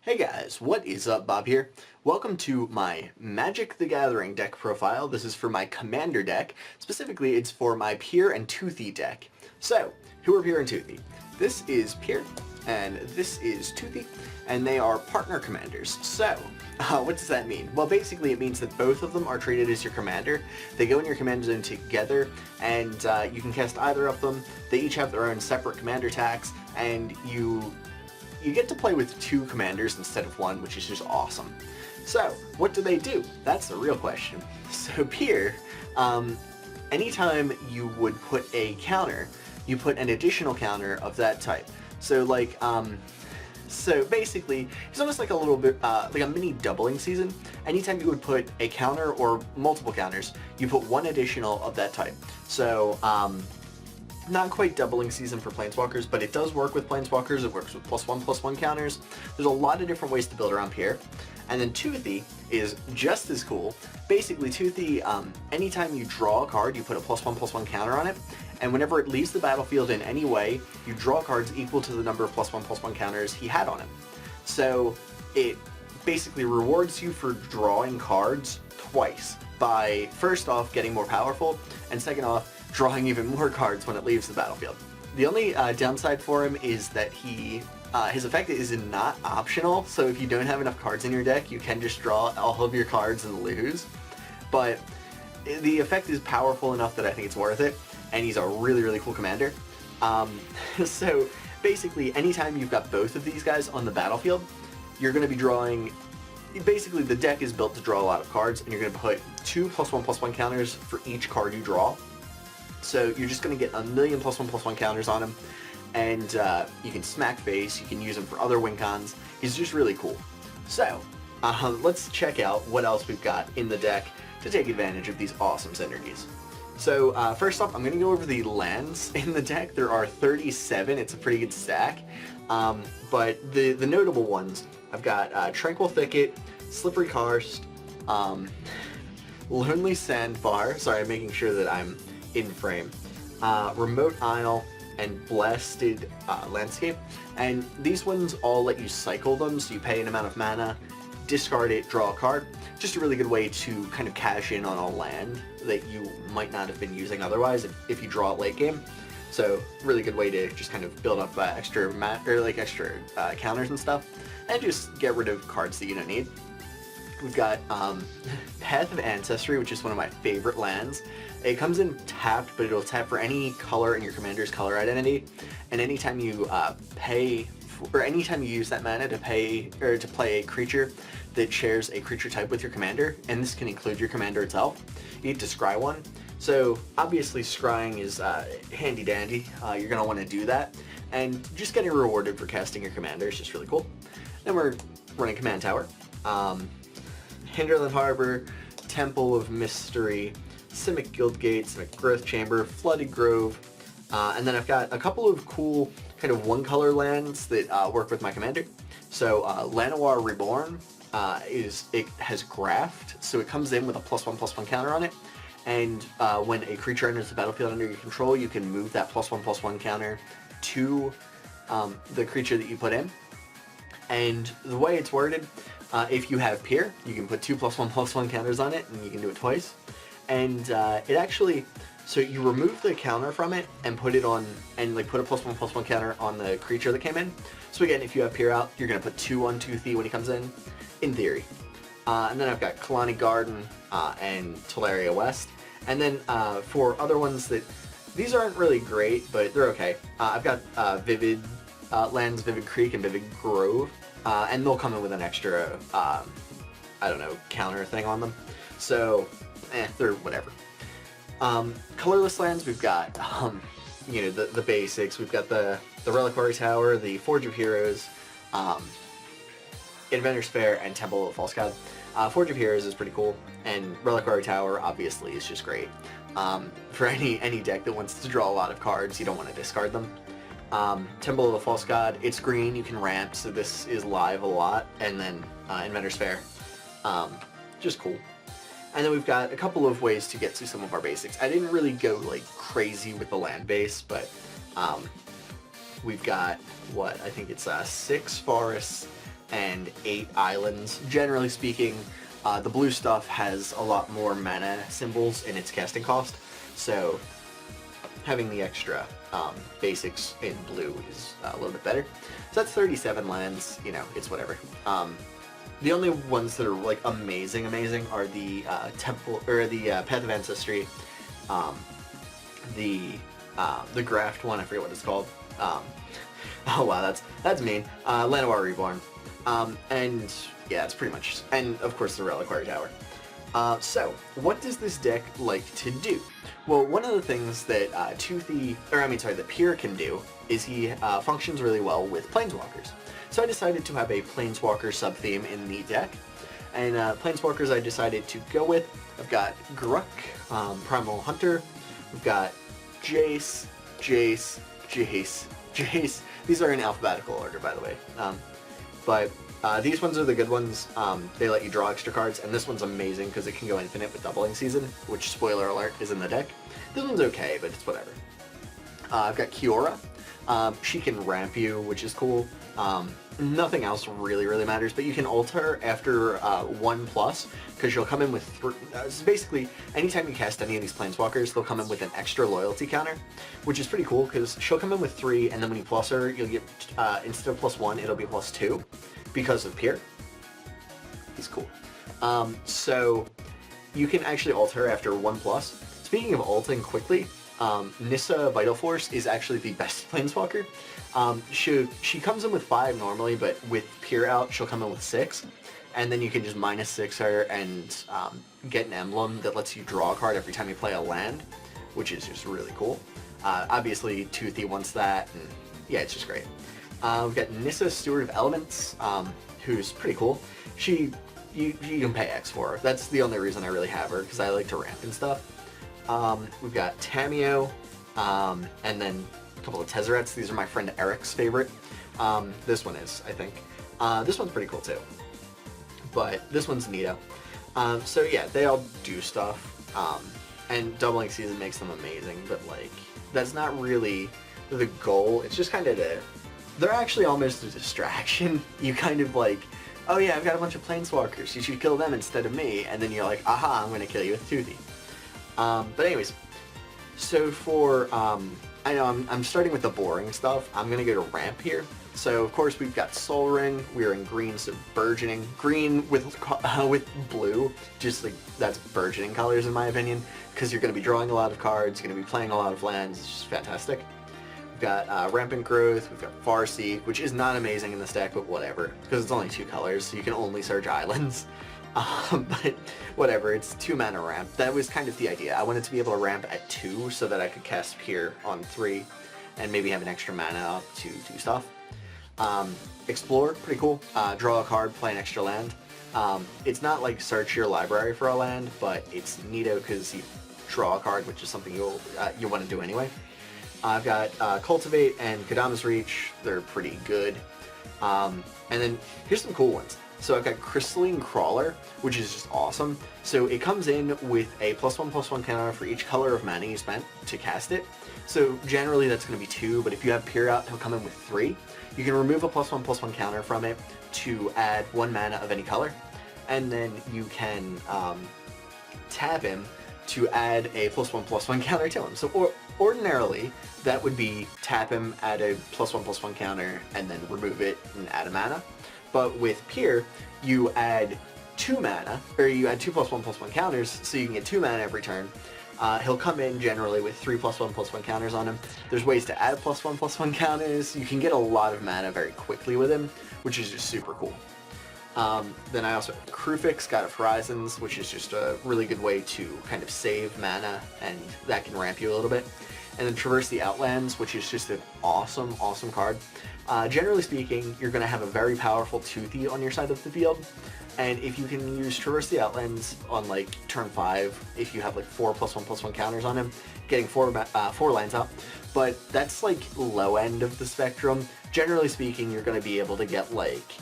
Hey guys, what is up? Bob here. Welcome to my Magic the Gathering deck profile. This is for my Commander deck. Specifically, it's for my Pier and Toothy deck. So, who are Pier and Toothy? This is Pier, and this is Toothy, and they are partner commanders. So, what does that mean? Well, basically it means that both of them are treated as your commander. They go in your commander zone together, and you can cast either of them. They each have their own separate commander attacks, and you get to play with two commanders instead of one, which is just awesome. So, what do they do? That's the real question. So Pier, anytime you would put a counter, you put an additional counter of that type. So like, so basically, it's almost like a little bit, like a mini doubling season. Anytime you would put a counter or multiple counters, you put one additional of that type. So, not quite doubling season for Planeswalkers, but it does work with Planeswalkers. It works with +1/+1 counters. There's a lot of different ways to build around Pier. And then Toothy is just as cool. Basically, Toothy, anytime you draw a card, you put a +1/+1 counter on it, and whenever it leaves the battlefield in any way, you draw cards equal to the number of +1/+1 counters he had on him. So it basically rewards you for drawing cards twice by, first off, getting more powerful, and second off, drawing even more cards when it leaves the battlefield. The only downside for him is that his effect is not optional, so if you don't have enough cards in your deck, you can just draw all of your cards and lose. But the effect is powerful enough that I think it's worth it, and he's a really, really cool commander. So basically, anytime you've got both of these guys on the battlefield, you're going to be drawing. Basically, the deck is built to draw a lot of cards, and you're going to put two +1/+1 counters for each card you draw. So you're just going to get a million +1/+1 counters on him, and you can smack face, you can use him for other win cons. He's just really cool. So, let's check out what else we've got in the deck to take advantage of these awesome synergies. So, first off, I'm going to go over the lands in the deck. There are 37, it's a pretty good stack, but the notable ones, I've got Tranquil Thicket, Slippery Karst, Lonely Sandbar, sorry, I'm making sure that I'm in frame, Remote Isle, and Blasted Landscape. And these ones all let you cycle them, so you pay an amount of mana, discard it, draw a card. Just a really good way to kind of cash in on a land that you might not have been using otherwise if you draw it late game. So really good way to just kind of build up extra counters and stuff, and just get rid of cards that you don't need. We've got Path of Ancestry, which is one of my favorite lands. It comes in tapped, but it'll tap for any color in your commander's color identity, and anytime you anytime you use that mana to pay or to play a creature that shares a creature type with your commander, and this can include your commander itself, you get to scry one. So obviously scrying is handy dandy. You're gonna want to do that, and just getting rewarded for casting your commander is just really cool. Then we're running Command Tower. Hinterland Harbor, Temple of Mystery, Simic Guildgate, Simic Growth Chamber, Flooded Grove, and then I've got a couple of cool kind of one-color lands that work with my commander. So Llanowar Reborn it has Graft, so it comes in with a +1/+1 counter on it, and when a creature enters the battlefield under your control, you can move that +1/+1 counter to the creature that you put in. And the way it's worded, if you have Pier, you can put two +1/+1 counters on it, and you can do it twice. And it actually, so you remove the counter from it and put it on, and like put a +1/+1 counter on the creature that came in. So again, if you have Pier out, you're gonna put 2 on Toothy when he comes in theory. And then I've got Kalani Garden and Teleria West. And then for other ones that, these aren't really great, but they're okay. I've got Vivid Lands, Vivid Creek, and Vivid Grove. And they'll come in with an extra, I don't know, counter thing on them. So, they're whatever. Colorless lands, we've got, you know, the basics. We've got the Reliquary Tower, the Forge of Heroes, Inventor's Fair, and Temple of False God. Forge of Heroes is pretty cool, and Reliquary Tower, obviously, is just great. For any deck that wants to draw a lot of cards, you don't want to discard them. Temple of the False God, it's green, you can ramp, so this is live a lot, and then Inventor's Fair, just cool. And then we've got a couple of ways to get to some of our basics. I didn't really go like crazy with the land base, but we've got, what, I think it's 6 forests, and 8 islands. Generally speaking, the blue stuff has a lot more mana symbols in its casting cost, so having the extra basics in blue is a little bit better. So that's 37 lands, you know, it's whatever. The only ones that are like amazing are the Temple, or the Path of Ancestry, the Graft one, I forget what it's called. Oh wow, that's mean. Llanowar Reborn. And yeah, it's pretty much, and of course the Reliquary Tower. So, what does this deck like to do? Well, one of the things that that Pyr can do is he functions really well with Planeswalkers. So I decided to have a Planeswalker sub-theme in the deck, and Planeswalkers I decided to go with. I've got Gruk, Primal Hunter, we've got Jace, Jace, Jace, Jace. These are in alphabetical order, by the way. But these ones are the good ones. They let you draw extra cards, and this one's amazing because it can go infinite with Doubling Season, which, spoiler alert, is in the deck. This one's okay, but it's whatever. I've got Kiora. She can ramp you, which is cool. Nothing else really matters, but you can alter after 1+, because she'll come in with basically, anytime you cast any of these Planeswalkers, they'll come in with an extra loyalty counter, which is pretty cool, because she'll come in with 3, and then when you plus her, you'll get, instead of +1, it'll be +2, because of Pyr. He's cool. So, you can actually alter after 1+. Speaking of alting quickly, Nissa Vital Force is actually the best Planeswalker. She comes in with 5 normally, but with Pyr out, she'll come in with 6. And then you can just -6 her and get an emblem that lets you draw a card every time you play a land, which is just really cool. Obviously, Toothy wants that, and yeah, it's just great. We've got Nissa, Steward of Elements, who's pretty cool. You can pay X for her. That's the only reason I really have her, because I like to ramp and stuff. We've got Tamiyo, and then a couple of Tezzerets. These are my friend Eric's favorite. This one is, I think. This one's pretty cool too. But this one's neato. So yeah, they all do stuff. And Doubling Season makes them amazing, but like, that's not really the goal. It's just kind of they're actually almost a distraction. You kind of like, oh yeah, I've got a bunch of Planeswalkers, you should kill them instead of me, and then you're like, aha, I'm gonna kill you with Toothy. But anyways, so for, I know I'm starting with the boring stuff. I'm going to go to ramp here. So of course we've got Soul Ring, we're in green, so burgeoning. Green with blue, just like, that's burgeoning colors in my opinion, because you're going to be drawing a lot of cards, you're going to be playing a lot of lands, it's just fantastic. We've got Rampant Growth, we've got Farseek, which is not amazing in this deck, but whatever, because it's only 2 colors, so you can only search islands. But whatever, it's 2 mana ramp. That was kind of the idea. I wanted to be able to ramp at 2 so that I could cast Pyr on 3 and maybe have an extra mana up to do stuff. Explore, pretty cool. Draw a card, play an extra land. It's not like search your library for a land, but it's neato because you draw a card, which is something you want to do anyway. I've got Cultivate and Kodama's Reach. They're pretty good. And then here's some cool ones. So I've got Crystalline Crawler, which is just awesome. So it comes in with a +1/+1 counter for each color of mana you spent to cast it. So generally that's going to be 2, but if you have Pyr out, he'll come in with 3. You can remove a +1/+1 counter from it to add 1 mana of any color. And then you can tap him to add a +1/+1 counter to him. So ordinarily, that would be tap him, add a +1/+1 counter, and then remove it and add a mana. But with Pyr, you add 2 mana, or you add 2 +1/+1 counters, so you can get 2 mana every turn. He'll come in generally with 3 +1/+1 counters on him. There's ways to add +1/+1 counters. You can get a lot of mana very quickly with him, which is just super cool. Then I also have Krufix, God of Horizons, which is just a really good way to kind of save mana, and that can ramp you a little bit. And then Traverse the Outlands, which is just an awesome, awesome card. Generally speaking, you're going to have a very powerful Toothy on your side of the field, and if you can use Traverse the Outlands on like turn 5, if you have like 4 +1/+1 counters on him, getting 4 lands out, but that's like low end of the spectrum. Generally speaking, you're going to be able to get like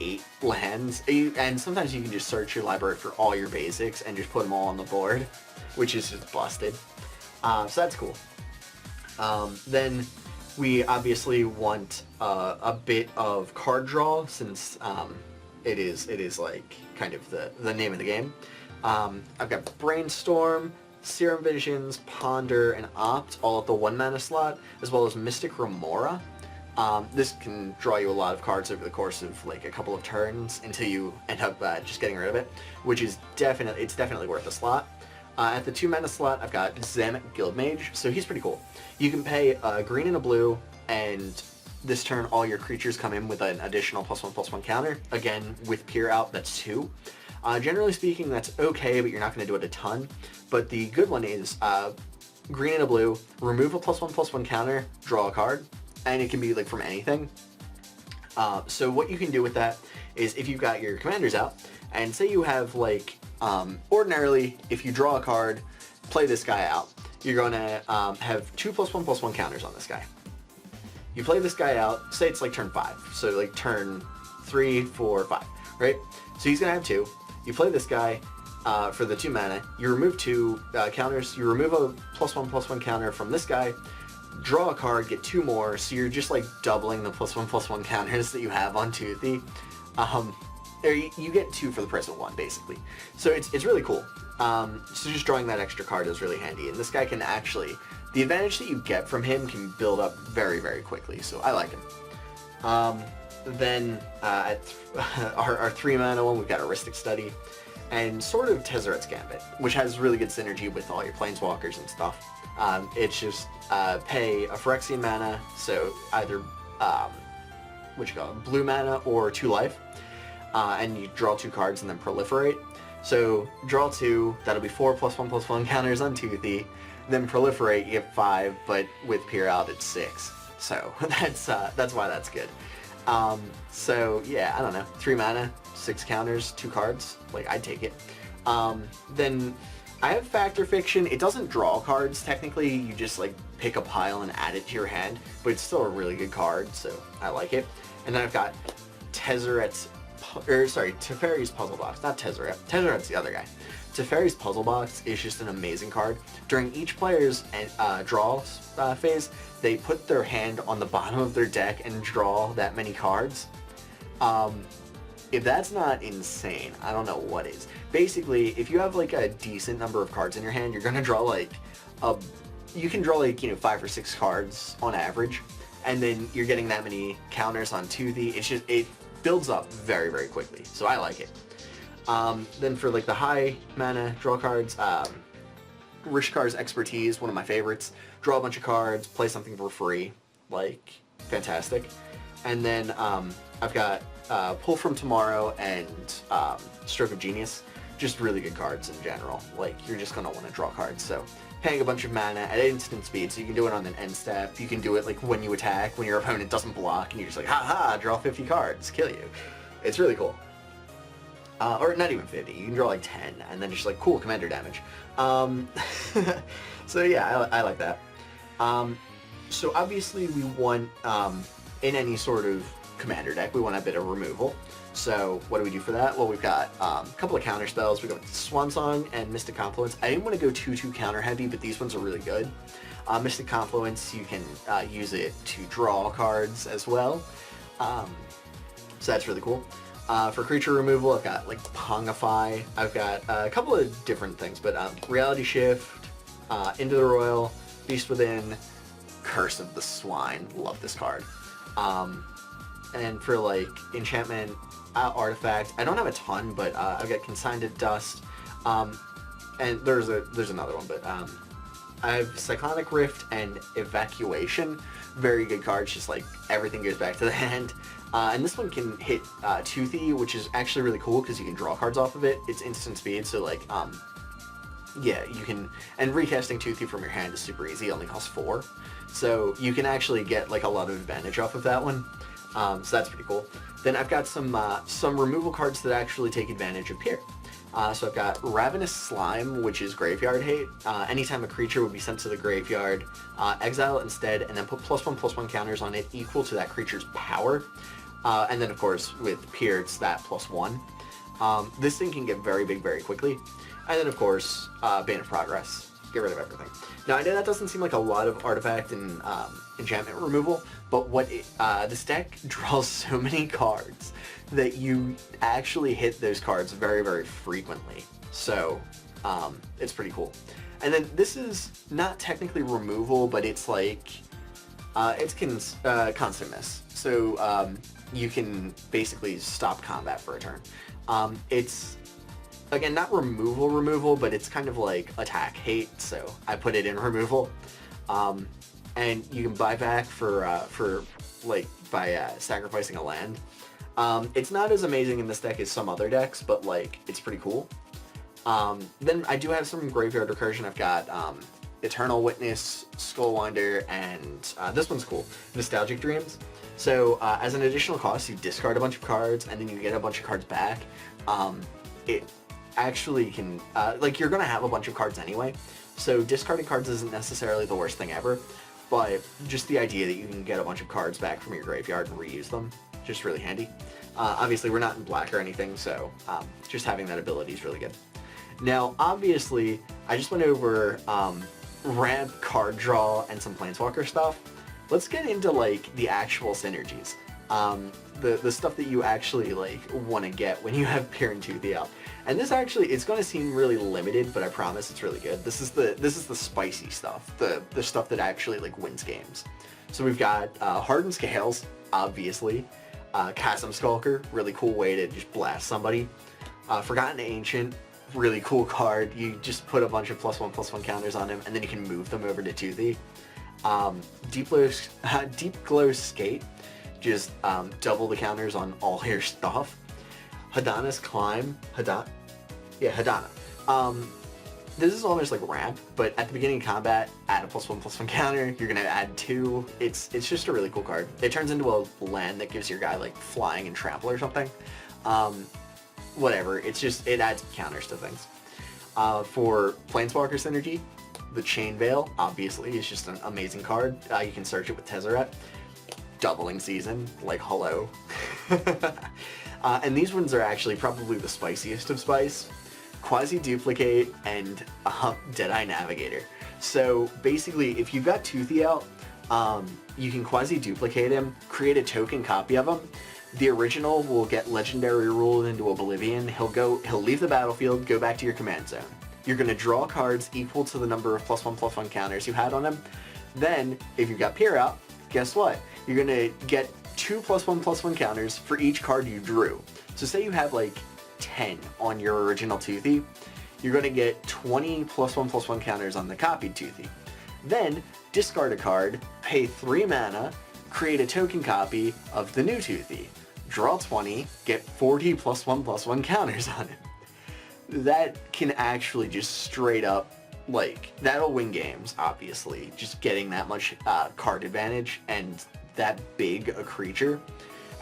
8 lands, and sometimes you can just search your library for all your basics and just put them all on the board, which is just busted. So that's cool. Then We obviously want a bit of card draw since it is like kind of the name of the game. I've got Brainstorm, Serum Visions, Ponder, and Opt all at the 1 mana slot, as well as Mystic Remora. This can draw you a lot of cards over the course of like a couple of turns until you end up just getting rid of it, which is definitely worth a slot. At the 2 mana slot, I've got Zem Guildmage, so he's pretty cool. You can pay a green and a blue, and this turn all your creatures come in with an additional +1/+1 counter. Again, with Peer out, that's 2. Generally speaking, that's okay, but you're not going to do it a ton. But the good one is green and a blue, remove a +1/+1 counter, draw a card, and it can be like from anything. So what you can do with that is if you've got your commanders out, and say you have like, ordinarily, if you draw a card, play this guy out, you're going to have 2 +1/+1 counters on this guy. You play this guy out, say it's like turn 5, so like turn 3, 4, 5, right? So he's going to have 2. You play this guy for the 2 mana, you remove 2 counters, you remove a +1/+1 counter from this guy, draw a card, get 2 more, so you're just like doubling the +1/+1 counters that you have on Toothy. You get 2 for the price of 1, basically. So it's really cool. So just drawing that extra card is really handy, and this guy can actually, the advantage that you get from him can build up very, very quickly, so I like him. Then at our 3 mana one, we've got Aristic Study, and sort of Tezzeret's Gambit, which has really good synergy with all your Planeswalkers and stuff. It's just pay a Phyrexian mana, so either blue mana or 2 life, and you draw 2 cards and then proliferate. So draw 2, that'll be 4 +1/+1 counters on Toothy, then proliferate, you get 5, but with Peer out it's 6. So that's why that's good. So yeah, I don't know, 3 mana, 6 counters, 2 cards, like I'd take it. Then I have Factor Fiction. It doesn't draw cards technically, you just like pick a pile and add it to your hand, but it's still a really good card, so I like it. And then I've got Teferi's Puzzle Box, not Tezzeret. Tezzeret's the other guy. Teferi's Puzzle Box is just an amazing card. During each player's draw phase, they put their hand on the bottom of their deck and draw that many cards. If that's not insane, I don't know what is. Basically, if you have like a decent number of cards in your hand, you're gonna draw like you can draw like, 5 or 6 cards on average, and then you're getting that many counters on Toothy. It builds up very, very quickly, so I like it. Then for like the high mana draw cards, Rishikar's Expertise, one of my favorites. Draw a bunch of cards, play something for free, like fantastic. And then I've got Pull from Tomorrow and Stroke of Genius, just really good cards in general. Like you're just gonna want to draw cards, so paying a bunch of mana at instant speed, so you can do it on an end step. You can do it like when you attack, when your opponent doesn't block, and you're just like, ha, draw 50 cards, kill you. It's really cool. Or not even 50, you can draw like 10, and then just like, cool, commander damage. So yeah, I like that. So obviously we want, in any sort of commander deck, we want a bit of removal. So what do we do for that? Well, we've got a couple of counter spells. We've got Swan Song and Mystic Confluence. I didn't want to go too counter heavy, but these ones are really good. Mystic Confluence, you can use it to draw cards as well. So that's really cool. For creature removal, I've got like Pongify. I've got a couple of different things, but Reality Shift, Into the Royal, Beast Within, Curse of the Swine. Love this card. And for like enchantment, artifact, I don't have a ton, but I've got Consigned to Dust, and there's another one, but I have Cyclonic Rift and Evacuation. Very good cards, just like everything goes back to the hand. And this one can hit Toothy, which is actually really cool because you can draw cards off of it. It's instant speed, so like, yeah, you can, and recasting Toothy from your hand is super easy, it only costs 4. So you can actually get like a lot of advantage off of that one. So that's pretty cool. Then I've got some removal cards that actually take advantage of Peer. So I've got Ravenous Slime, which is Graveyard Hate. Anytime a creature would be sent to the graveyard, exile it instead, and then put +1/+1 counters on it equal to that creature's power. And then of course with Peer, it's that +1. This thing can get very big very quickly. And then of course, Bane of Progress. get rid of everything. Now I know that doesn't seem like a lot of artifact and enchantment removal, but this deck draws so many cards that you actually hit those cards very, very frequently. So it's pretty cool. And then this is not technically removal, but it's like it's constant miss. So you can basically stop combat for a turn. It's again not removal, but it's kind of like attack hate. So I put it in removal, and you can buy back for like by sacrificing a land. It's not as amazing in this deck as some other decks, but like it's pretty cool. Then I do have some graveyard recursion. I've got Eternal Witness, Skullwinder, and this one's cool, Nostalgic Dreams. So as an additional cost, you discard a bunch of cards, and then you get a bunch of cards back. It actually can, like you're going to have a bunch of cards anyway, so discarding cards isn't necessarily the worst thing ever, but just the idea that you can get a bunch of cards back from your graveyard and reuse them, just really handy. Obviously we're not in black or anything, so just having that ability is really good. Now, obviously, I just went over ramp, card draw, and some Planeswalker stuff. Let's get into like the actual synergies. The stuff that you actually like want to get when you have Peer and Toothy out. And this actually, it's going to seem really limited, but I promise it's really good. This is the spicy stuff, the stuff that actually like wins games. So we've got Hardened Scales, obviously. Chasm Skulker, really cool way to just blast somebody. Forgotten Ancient, really cool card. You just put a bunch of +1/+1 counters on him, and then you can move them over to Toothy. Deep Glow Skate, just double the counters on all your stuff. Hadana's Climb, Hadana. This is almost like ramp, but at the beginning of combat, add a +1/+1 counter. You're gonna add 2. It's just a really cool card. It turns into a land that gives your guy like flying and trample or something. Whatever. It adds counters to things. For Planeswalker Synergy, the Chain Veil obviously is just an amazing card. You can search it with Tezzeret. Doubling Season, like hello. And these ones are actually probably the spiciest of spice. Quasi-Duplicate and Deadeye Navigator. So basically, if you've got Toothy out, you can Quasi-Duplicate him, create a token copy of him. The original will get legendary ruled into Oblivion. He'll leave the battlefield, go back to your command zone. You're going to draw cards equal to the number of +1/+1 counters you had on him. Then, if you've got Peer out, guess what? You're going to get 2 +1/+1 counters for each card you drew. So say you have like 10 on your original Toothy, you're going to get 20 +1/+1 counters on the copied Toothy. Then, discard a card, pay 3 mana, create a token copy of the new Toothy. Draw 20, get 40 +1/+1 counters on it. That can actually just straight up, like, that'll win games, obviously. Just getting that much card advantage and that big a creature.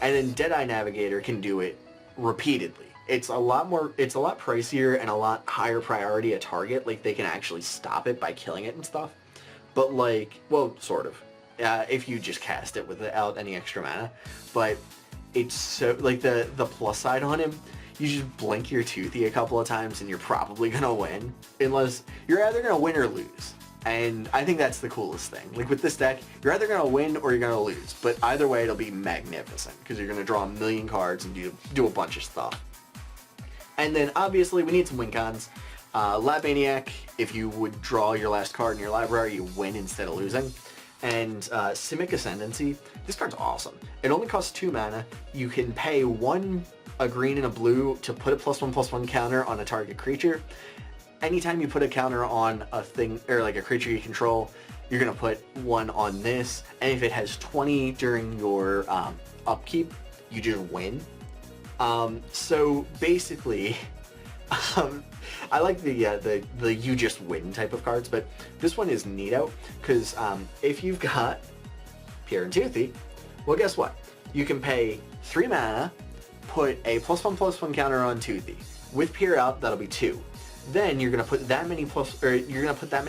And then Deadeye Navigator can do it repeatedly. It's a lot pricier and a lot higher priority a target. Like, they can actually stop it by killing it and stuff. But like, well, sort of. If you just cast it without any extra mana. But it's so, like, the plus side on him, you just blink your Toothy a couple of times and you're probably gonna win. Unless, you're either gonna win or lose. And I think that's the coolest thing. Like with this deck, you're either gonna win or you're gonna lose. But either way, it'll be magnificent. Because you're gonna draw a million cards and do a bunch of stuff. And then obviously we need some win cons. Lab Maniac, if you would draw your last card in your library, you win instead of losing. And Simic Ascendancy, this card's awesome. It only costs 2 mana. You can pay a green and a blue to put a +1/+1 counter on a target creature. Anytime you put a counter on a thing, or like a creature you control, you're going to put one on this. And if it has 20 during your upkeep, you just win. So basically, I like the you just win type of cards, but this one is neato, because if you've got Peer and Toothy, well, guess what? You can pay 3 mana, put a +1/+1 counter on Toothy. With Peer out, that'll be 2. Then you're gonna put that many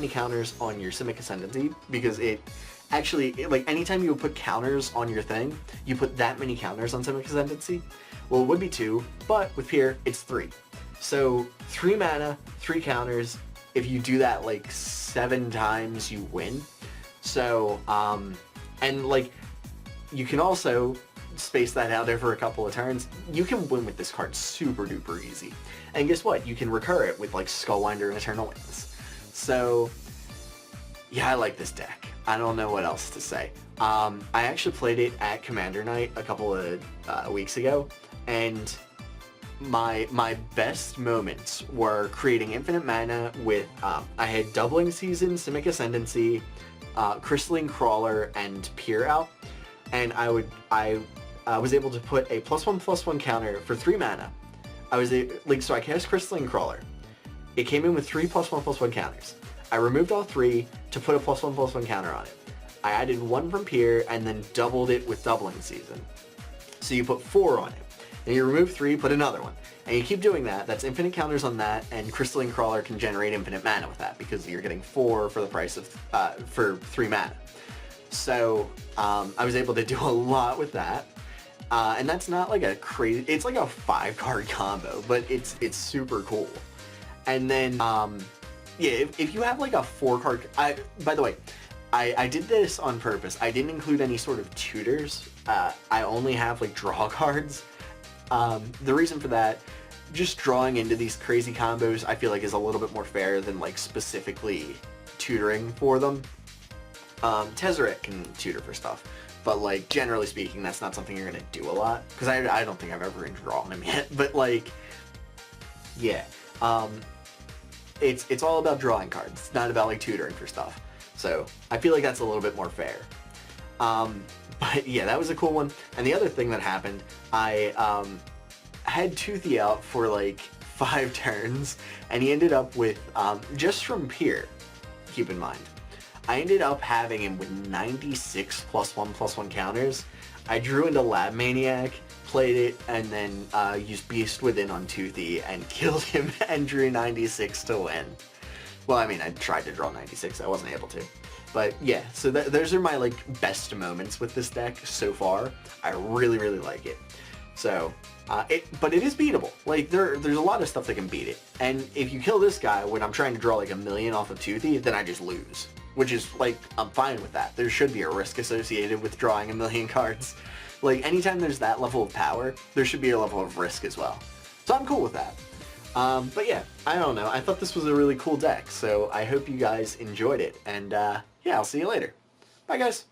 counters on your Simic Ascendancy, because like anytime you would put counters on your thing, you put that many counters on Simic Ascendancy. Well, it would be 2, but with Peer, it's 3. So 3 mana, 3 counters, if you do that like 7 times, you win. So, and like, you can also space that out over a couple of turns. You can win with this card super duper easy. And guess what? You can recur it with like Skullwinder and Eternal Winds. So, yeah, I like this deck. I don't know what else to say. I actually played it at Commander Night a couple of weeks ago, and my best moments were creating infinite mana with, I had Doubling Season, Simic Ascendancy, Crystalline Crawler, and Peer out, and I was able to put a +1/+1 counter for 3 mana. So I cast Crystalline Crawler. It came in with 3 +1/+1 counters. I removed all 3 to put a +1/+1 counter on it. I added 1 from Peer and then doubled it with Doubling Season. So you put 4 on it. Then you remove 3, put another one. And you keep doing that. That's infinite counters on that, and Crystalline Crawler can generate infinite mana with that because you're getting 4 for the price of, for 3 mana. So I was able to do a lot with that. And that's not like a crazy, it's like a 5-card combo, but it's super cool. And then, yeah, if you have like a 4-card, by the way, I did this on purpose. I didn't include any sort of tutors. I only have like draw cards. The reason for that, just drawing into these crazy combos, I feel like is a little bit more fair than like specifically tutoring for them. Tezzeret can tutor for stuff, but like generally speaking, that's not something you're gonna do a lot, because I don't think I've ever drawn him yet. But like, yeah, it's all about drawing cards. It's not about like tutoring for stuff. So I feel like that's a little bit more fair. But yeah, that was a cool one. And the other thing that happened, I had Toothy out for like 5 turns, and he ended up with, just from Peer, keep in mind, I ended up having him with 96 +1/+1 counters. I drew into Lab Maniac, played it, and then used Beast Within on Toothy and killed him and drew 96 to win. Well, I mean, I tried to draw 96, I wasn't able to. But yeah, so those are my like best moments with this deck so far. I really, really like it. So, but it is beatable. Like there's a lot of stuff that can beat it. And if you kill this guy when I'm trying to draw like a million off of Toothy, then I just lose. Which is like, I'm fine with that. There should be a risk associated with drawing a million cards. Like anytime there's that level of power, there should be a level of risk as well. So I'm cool with that. But yeah, I don't know. I thought this was a really cool deck, so I hope you guys enjoyed it. And yeah, I'll see you later. Bye guys.